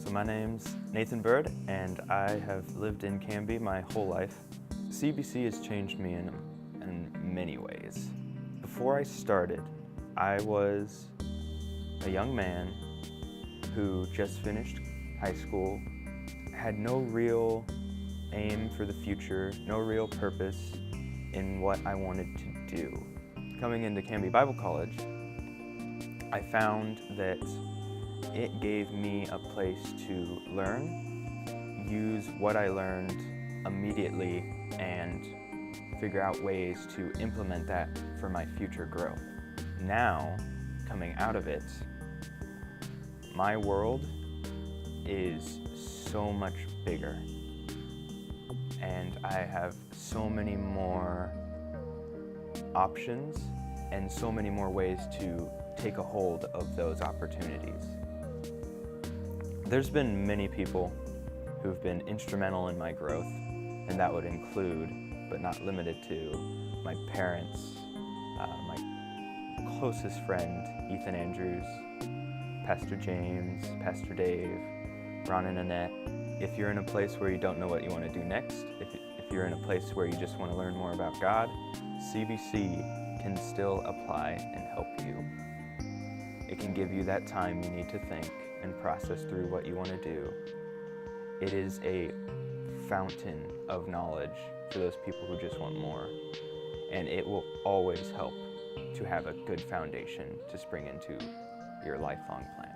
So my name's Nathan Bird, and I have lived in Canby my whole life. CBC has changed me in many ways. Before I started, I was a young man who just finished high school, had no real aim for the future, no real purpose in what I wanted to do. Coming into Canby Bible College, I found that it gave me a place to learn, use what I learned immediately, and figure out ways to implement that for my future growth. Now, coming out of it, my world is so much bigger, and I have so many more options and so many more ways to take a hold of those opportunities. There's been many people who've been instrumental in my growth, and that would include, but not limited to, my parents, my closest friend, Ethan Andrews, Pastor James, Pastor Dave, Ron and Annette. If you're in a place where you don't know what you want to do next, if you're in a place where you just want to learn more about God, CBC can still apply and help you. It can give you that time you need to think and process through what you want to do. It is a fountain of knowledge for those people who just want more, and it will always help to have a good foundation to spring into your lifelong plan.